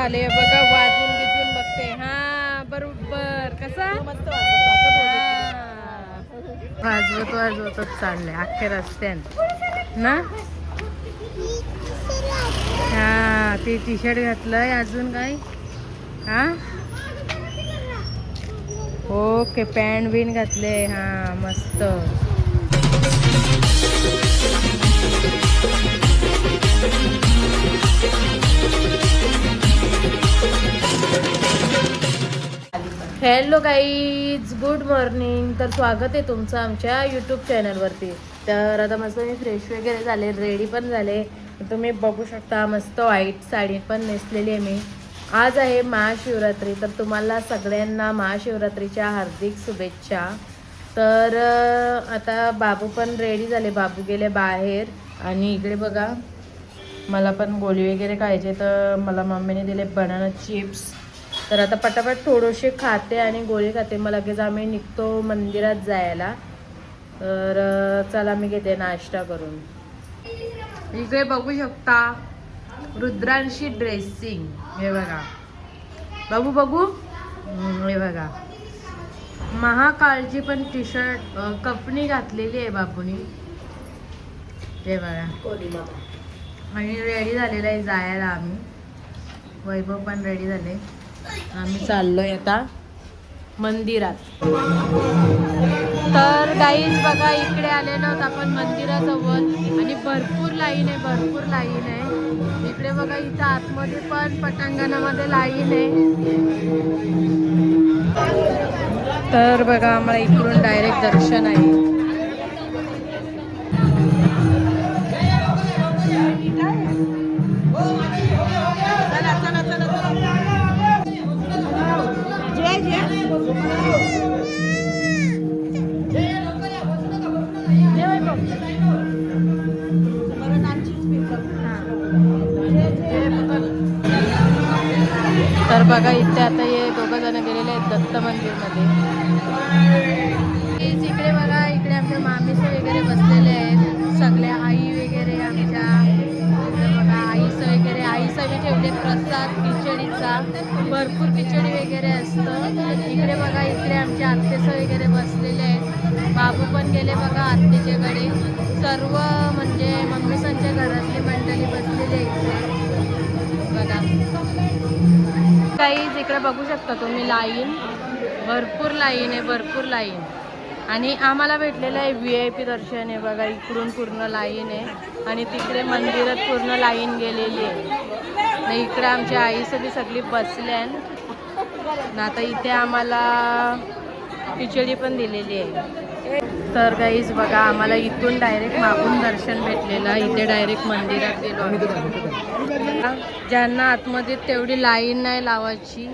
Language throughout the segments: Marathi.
आले बघा, वाजून बिजून बघते. हा बरोबर कसा वाजवतच चाललंय अख्खे रस्त्यान ना. हा ते टी शर्ट घातलंय. अजून काय हा ओके पॅन्ट बिन घातले. हा मस्त. Hello guys, good morning. तर स्वागत आहे तुमचं आमच्या यूट्यूब चॅनलवरती. तर आता मस्त मी फ्रेश वगैरे झाले, रेडी पण झाले. तुम्ही बघू शकता मस्त व्हाईट साडी पण नेसलेली आहे मी. आज आहे महाशिवरात्री, तर तुम्हाला सगळ्यांना महाशिवरात्रीच्या हार्दिक शुभेच्छा. तर आता बाबू पण रेडी झाले, बाबू गेले बाहेर. आणि इकडे बघा मला पण गोळी वगैरे खायचे, तर मला मम्मीने दिले बनाना चिप्स. तर आता पटापट थोडेसे खाते आणि गोळी खाते, मग लगेच आम्ही निघतो मंदिरात जायला. तर चला मी घेते नाश्ता करून. इकडे बघू शकता रुद्रांशी ड्रेसिंग. हे बघा बाबू बघू, हे बघा महाकाळजी पण टी शर्ट कपनी घातलेली आहे बाबूनी. हे बघा आणि रेडी झालेला आहे जायला आम्ही. वैभव पण रेडी झाले. आम्ही चाललोय आता मंदिरात. तर गाईज बघा इकडे आलेलो आहोत आपण मंदिराजवळ आणि भरपूर लाईन आहे, भरपूर लाईन आहे इकडे बघा. इथं आतमध्ये पण पटांगणामध्ये लाईन आहे. तर बघा आम्हाला इकडून डायरेक्ट दर्शन आहे. तर बघा इथे आता हे दोघं जण गेलेले आहेत दत्त मंदिरमध्ये. इकडे बघा इकडे आमच्या मामीचे वगैरे बसलेले आहेत, सगळ्या आई वगैरे आमच्या. बघा आईचं वगैरे, आईचा बी ठेवले प्रसाद खिचडीचा, भरपूर खिचडी वगैरे असतं. इकडे बघा इकडे आमच्या आत्तेचं वगैरे बसलेले आहेत. बाबू पण गेले बघा आत्तेच्याकडे. सर्व म्हणजे मम्मीसांच्या घरातली मंडळी बसलेली आहे बघा. काहीच इकडे बघू शकता तुम्ही लाईन, भरपूर लाईन आहे, भरपूर लाईन. आणि आम्हाला भेटलेलं आहे VIP दर्शन आहे बघा. इकडून पूर्ण लाईन आहे आणि तिकडे मंदिरात पूर्ण लाईन गेलेली आहे. इकडे आमच्या आईचं बी सगळी बसल्या ना. आता इथे आम्हाला खिचडी पण दिलेली आहे. तर काहीच बघा आम्हाला इथून डायरेक्ट मागून दर्शन भेटलेलं. इथे डायरेक्ट मंदिरात गेलो. ज्यांना आतमध्ये तेवढी लाईन नाही लावायची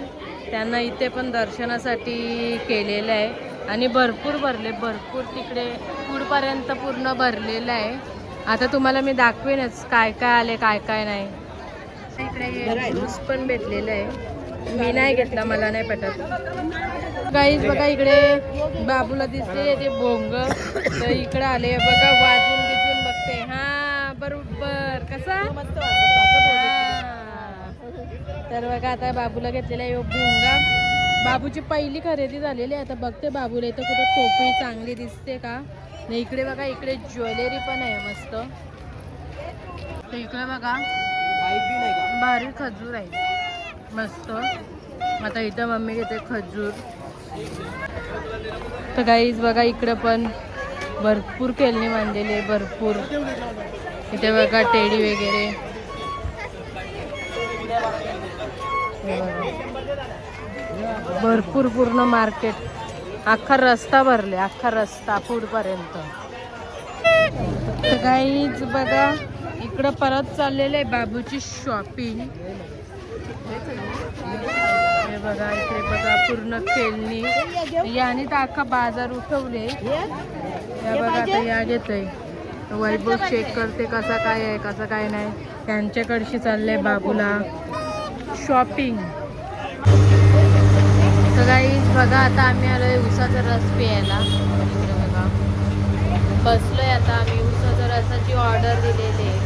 त्यांना इथे पण दर्शनासाठी केलेलं आहे. आणि भरपूर भरले, भरपूर तिकडे पुढपर्यंत पूर्ण भरलेलं आहे. आता तुम्हाला मी दाखवेनच काय काय आले काय काय नाही. इकडे ज्यूस पण भेटलेलं आहे, मी नाही घेतला, मला नाही पटत. गाईज बघा इकडे बाबूला दिसते ते भोंग, तर इकडे आले बघा वाजून बिजून बघते. हा बरोबर कसा तर बघा आता बाबूला घेतलेला आहे भोंगा. बाबूची पहिली खरेदी झालेली आहे. आता बघते बाबूला इथं कुठं टोपी चांगली दिसते का नाही. इकडे बघा इकडे ज्वेलरी पण आहे मस्त. तर इकडे बघा भारी खजूर आहे मस्त. आता इथं मम्मी घेते खजूर. तर गाईज बघा इकडे पण भरपूर खेळणी मांडलेली आहे, भरपूर. इथे बघा टेडी वगैरे. भरपूर पूर्ण मार्केट, अख्खा रस्ता भरले, अख्खा रस्ता पुढपर्यंत. तर गाईज बघा इकडं परत चाललेलं आहे बाबूची शॉपिंग. हे बघा इकडे बघा पूर्ण खेळणी. याने तर अख्खा बाजार उठवले. या बघा आता या घेतोय वैभव चेक करते कसा काय आहे कसा काय नाही. त्यांच्याकडशी चाललंय बाबूला शॉपिंग. तर गाईज बघा आता आम्ही आलोय उसाचा रस प्यायला. इकडे बघा बसलोय आता आम्ही. उसाचा रसाची ऑर्डर दिलेली आहे.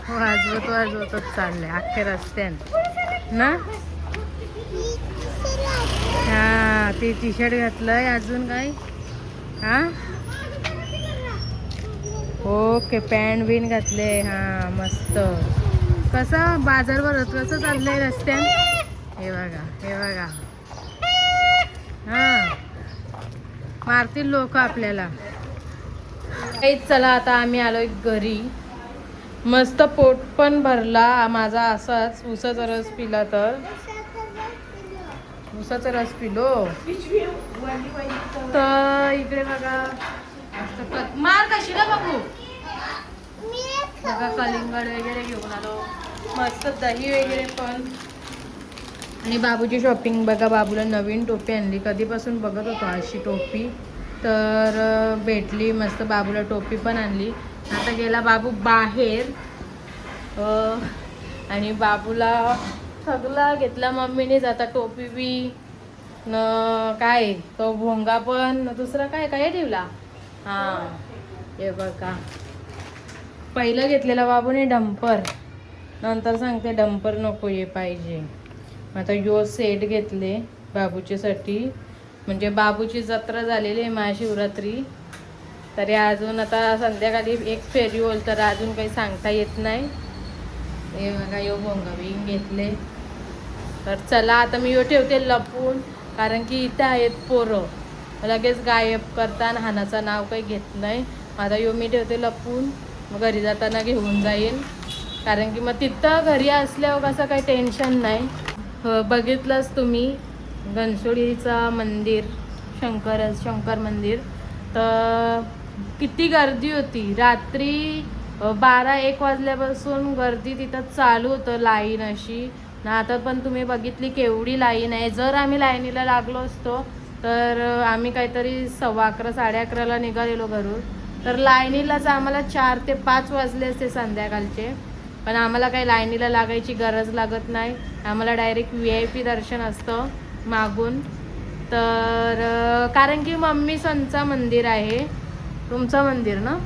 वाजवतच चाललंय अख्खे रस्त्यान. ना. हा ते टी शर्ट घातलंय. अजून काय? हा ओके पॅन्ट बिन घातले. हा मस्त. कसं बाजार भरत कसं चाललंय रस्त्यात. हे बघा हे बघा. हा मारतील लोक आपल्याला. चला आता आम्ही आलोय घरी. मस्त पोट पण भरला माझा. असाच उसाचा रस पिला तर उसाचा रस पिलो तर इकडे बघा मार कशी ना बघू. बघा कलिंगड वगैरे घेऊन आलो. मस्त दही वगैरे पण. आणि बाबूची शॉपिंग बघा. बाबूला नवीन टोपी आणली. कधीपासून बघत होतो अशी टोपी तर भेटली. मस्त बाबूला टोपी पण आणली. आता गेला बाबू बाहेर आणि बाबूला सगळा घेतला मम्मीनेच. आता टोपी बी न काय तो भोंगा पण दुसरा काय काय ठेवला. हां हे बघा पहिलं घेतलेला बाबूने डंपर. नंतर सांगते डंपर नको हे पाहिजे. आता यो सेट घेतले बाबूच्यासाठी. म्हणजे बाबूची जत्रा झालेली आहे महाशिवरात्री. तरी अजून आता संध्याकाळी एक फेरी होईल तर अजून काही सांगता येत नाही. हे बघा यो भोंगा बिंग घेतले. तर चला आता मी यो ठेवते लपून. कारण की इथं आहेत पोरं लगेच गायब करताना हानाचं नाव काही घेत नाही. आता यो मी ठेवते लपून. मग घरी जाताना घेऊन जाईल. कारण की मग तिथं घरी असल्यावर कसं काही टेन्शन नाही. बघितलंच तुम्ही घनसोळीचा मंदिर शंकर मंदिर तर किती गर्दी होती. रात्री 12-1 वाजल्यापासून गर्दी तिथं चालू होतं लाईन अशी ना. आता पण तुम्ही बघितली केवढी लाईन आहे. जर आम्ही लाईनीला लागलो असतो तर आम्ही काहीतरी 11:15-11:30ला निघालेलो घरून तर लाईनीलाच आम्हाला 4 ते 5 वाजले असते संध्याकाळचे. पण आम्हाला काही लाईनीला लागायची गरज लागत नाही. आम्हाला डायरेक्ट VIP दर्शन असतं मागून. तर कारण की मम्मी संचा मंदिर आहे. तुमचं मंदिर ना.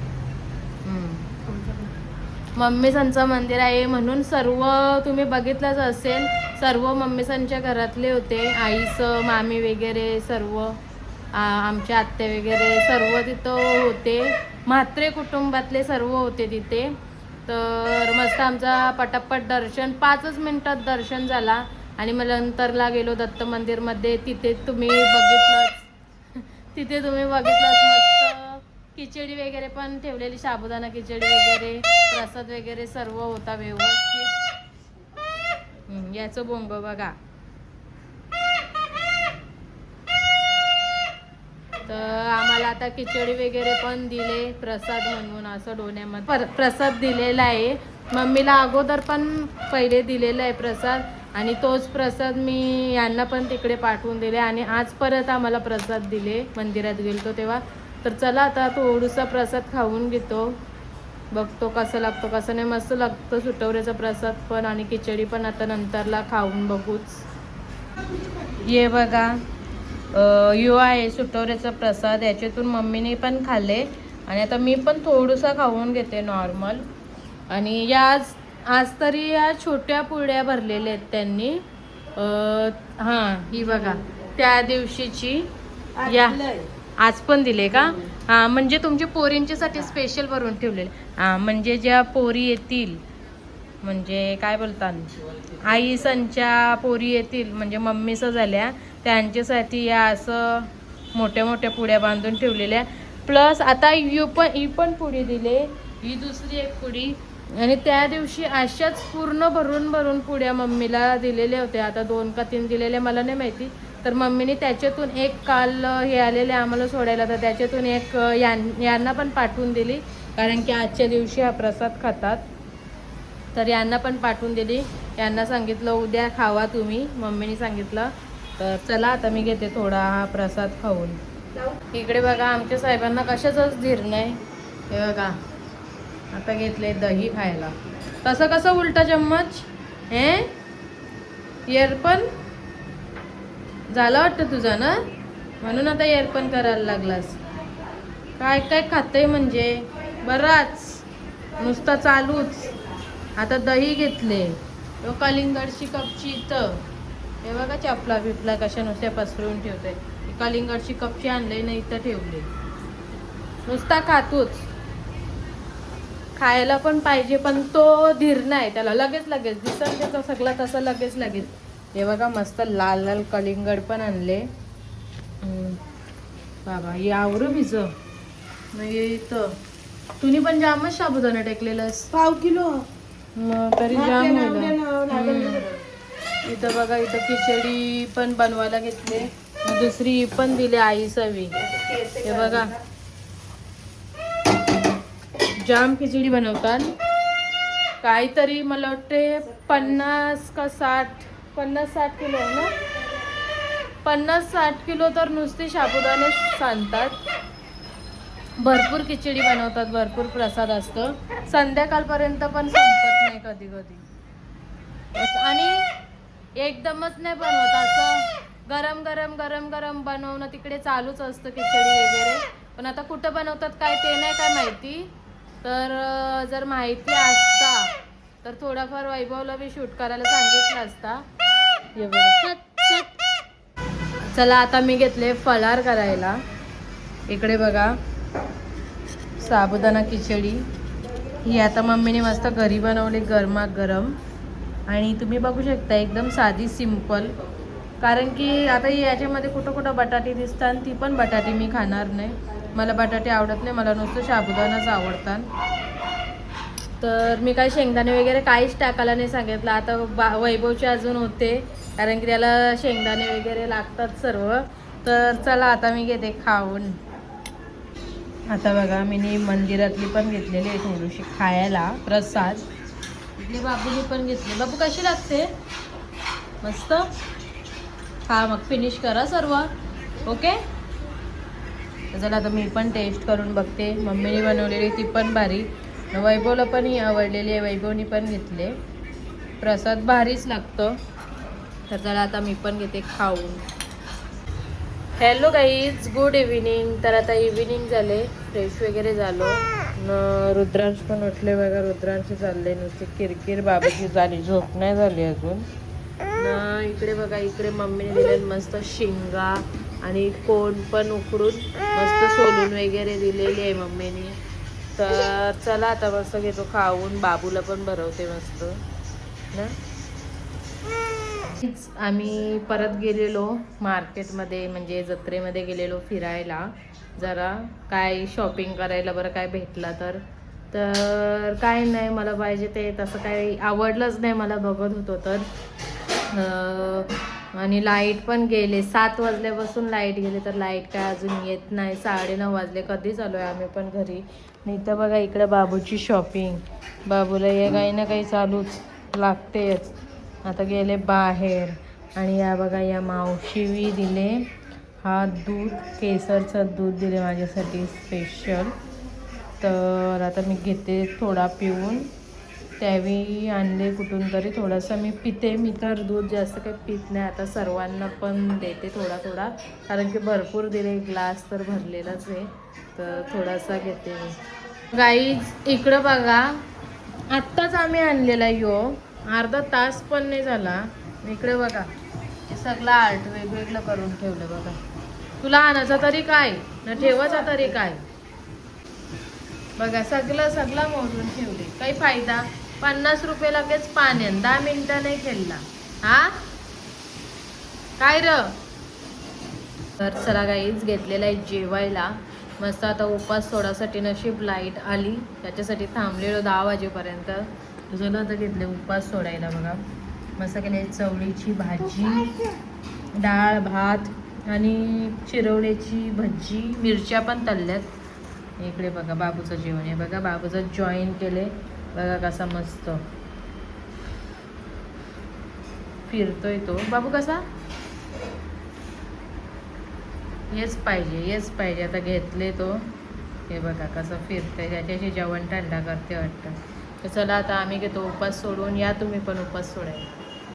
मम्मी संचं मंदिर आहे म्हणून सर्व तुम्ही बघितलंच असेल. सर्व मम्मी संच्या घरातले होते. आईचं मामी वगैरे सर्व आमच्या आत्या वगैरे सर्व तिथं होते. म्हात्रे कुटुंबातले सर्व होते तिथे. तर मस्त आमचा पटापट दर्शन 5च मिनिटात दर्शन झाला. आणि मग नंतरला गेलो दत्त मंदिरमध्ये. तिथे तुम्ही बघितलंच मस्त खिचडी वगैरे पण ठेवलेली. साबुदाणा खिचडी वगैरे प्रसाद वगैरे सर्व होता व्यवस्थित. याचं बोंग बघा. तर आम्हाला आता खिचडी वगैरे पण दिले प्रसाद म्हणून. असं डोण्यामध्ये प्रसाद दिलेला आहे. मम्मीला अगोदर पण पहिले दिलेला आहे प्रसाद. आणि तोच प्रसाद मी यांना पण तिकडे पाठवून दिले. आणि आज परत आम्हाला प्रसाद दिले मंदिरात गेलतो तेव्हा. तर चला आता थोडंसं प्रसाद खाऊन घेतो. बघतो कसं लागतो कसं नाही. मस्त लागतो सुटवऱ्याचा प्रसाद पण आणि खिचडी पण. आता नंतरला खाऊन बघूच. ये बघा यो आहे सुटवऱ्याचा प्रसाद. याच्यातून मम्मीने पण खाल्ले आणि आता मी पण थोडंसं खाऊन घेते नॉर्मल. आणि आज तरी या छोट्या पुड्या भरलेल्या आहेत त्यांनी. हां ही बघा त्या दिवशीची या आज पण दिले का. हां म्हणजे तुमच्या पोरींच्यासाठी स्पेशल भरून ठेवलेले. हां म्हणजे ज्या पोरी येतील म्हणजे काय बोलतात आई संच्या पोरी येतील म्हणजे मम्मीचं झाल्या त्यांच्यासाठी या असं मोठ्या मोठ्या पुड्या बांधून ठेवलेल्या. प्लस आता ही पण पुडी दिले. ही दुसरी एक पुडी. आणि त्या दिवशी अशाच पूर्ण भरून पुड्या मम्मीला दिलेल्या होत्या. आता 2 का 3 दिलेल्या मला नाही माहिती. तर मम्मीने त्याच्यातून एक काल हे आलेले आम्हाला सोडायला तर त्याच्यातून एक यांना पण पाठवून दिली. कारण की आजच्या दिवशी हा प्रसाद खातात. तर यांना पण पाठवून दिली. यांना सांगितलं उद्या खावा तुम्ही मम्मीने सांगितलं. तर चला आता मी घेते थोडा हा प्रसाद खाऊन. इकडे बघा आमच्या साहेबांना कशाचाच धीर नाही. हे बघा आता घेतले दही खायला. कसं उलटा चम्मच हे इयरपन झाला वाटतं तुझा ना. म्हणून आता इयरपन करायला लागलास. काय खातंय म्हणजे बराच नुसता चालूच. आता दही घेतले कलिंगडची कपची इथं हे बघा, चपला बिपला कशा नुसत्या पसरवून ठेवते. कलिंगडची कपची आणले ना इथं ठेवले. नुसता खातोच, खायला पण पाहिजे पण तो धीर नाही त्याला. लगेच लगेच दिसत त्याचा सगळा तसं लगेच लगेच. हे बघा मस्त लाल लाल कलिंगड पण आणले. बाबा हे आवरू भिज इथं. तुम्ही पण जामच साबुदाणा टेकलेलास. 5 किलो मग तरी जाम होईल. इथं बघा, इथं खिचडी पण बनवायला घेतले. दुसरी पण दिली आई सवी. हे बघा जाम खिचडी बनवतात. काहीतरी मला वाटते 50 का 60 50-60 किलो आहे ना. 50-60 किलो तर नुसते साबुदाणे सांगतात. भरपूर खिचडी बनवतात, भरपूर प्रसाद असतो. संध्याकाळपर्यंत पण संपत नाही कधी कधी. आणि एकदमच नाही बनवत, असं गरम गरम गरम गरम बनवणं तिकडे चालूच असतं खिचडी वगैरे. पण आता कुठं बनवतात काय ते नाही काय माहिती. तर जर माहिती असता तर थोडाफार वैभवला बी शूट करायला सांगितलं असता. चला आता मी घेतले फलार करायला. इकडे बघा साबुदाणा खिचडी ही आता मम्मीने मस्त घरी बनवली गरमागरम. आणि तुम्ही बघू शकता एकदम साधी सिंपल. कारण की आता याच्यामध्ये कुठं कुठं बटाटे दिसतात, ती पण बटाटे मी खाणार नाही. मला बटाटे आवडत नाही, मला नुसतं साबुदाणाच आवडतात. तर मी काही शेंगदाणे वगैरे काहीच टाकायला नाही सांगितलं. आता वैभवचे अजून होते कारण की त्याला शेंगदाणे वगैरे लागतात सर्व. तर चला आता मी घेते खाऊन. आता बघा मी मंदिरातली पण घेतलेली आहे थोडीशी खायला प्रसाद. इथले बाबूनी पण घेतले. बाबू कशी लागते? मस्त. खा मग फिनिश करा सर्व. ओके. चला आता मी पण टेस्ट करून बघते. मम्मीने बनवलेली ती पण भारी. वैभवला पण ही आवडलेली आहे, वैभवनी पण घेतले. प्रसाद भारीच लागतं. तर चला आता मी पण घेते खाऊन. Hello guys, good evening. तर आता इव्हिनिंग झाले, फ्रेश वगैरे झालो. रुद्रांश पण उठले बघा. रुद्रांश चालले नुसते किरकिर. बाबाची झाली, झोप नाही झाली अजून. इकडे बघा, इकडे मम्मीने दिले मस्त शेंगा आणि कोण पण उकडून मस्त सोलून वगैरे दिलेली आहे मम्मीने. तर चला आता मस्त घेतो खाऊन. बाबूला पण भरवते मस्त ना. आम्ही परत गेलेलो मार्केटमध्ये, म्हणजे जत्रेमध्ये गेलेलो फिरायला. जरा काय शॉपिंग करायला बरं काय भेटला तर काय नाही मला पाहिजे ते तसं काही आवडलंच नाही मला बघत होतो तर. आणि लाईट पण गेले. 7 वाजल्यापासून लाईट गेले तर लाईट काय अजून येत नाही. 9:30 वाजले. कधीच आलो आहे आम्ही पण घरी. नाही तर बघा इकडं बाबूची शॉपिंग. बाबूला हे काही ना काही चालूच लागतेच. आता गेले बाहेर. आणि या बघा या मावशीवी दिले हा दूध, केसरचं दूध दिले माझ्यासाठी स्पेशल. तर आता मी घेते थोडा पिऊन. त्यावेळी आणले कुठून तरी थोडंसं मी पिते. मी तर दूध जास्त काही पित नाही. आता सर्वांना पण देते थोडा थोडा, कारण की भरपूर दिले, ग्लास तर भरलेलाच आहे. तर थोडासा घेते मी. गाईज इकडं बघा, आत्ताच आम्ही आणलेला यो, अर्धा तास पण नाही झाला. इकडे बघा हे सगळं आर्ट वेगवेगळं करून ठेवलं बघा. तुला आणायचं तरी काय ना ठेवायचं तरी काय. बघा सगळं मोडून ठेवले. काही फायदा. 50 रुपये लगेच पाण्यात 10 मिनिटं नाही खेळला. हा काय र. तर चला गाईज घेतलेला आहे जेवायला. मस्त आता उपास सोडासाठी नशीब लाईट आली, त्याच्यासाठी थांबलेलो 10 वाजेपर्यंत. तुझं आता घेतले उपास सोडायला बघा. मस्त केले चवळीची भाजी, डाळ भात आणि चिरवण्याची भजी, मिरच्या पण तळल्यात. इकडे बघा बाबूचं जेवण आहे बघा. बाबूचं जॉईन केले बघा कसा मस्त फिरतोय तो बाबू. कसा हेच पाहिजे आता घेतले तो. हे बघा कसं फिरतंय, त्याच्याशी जेवण थंडा करते वाटतं. तर चला आता आम्ही घेतो उपास सोडून. या तुम्ही पण उपास सोडायला.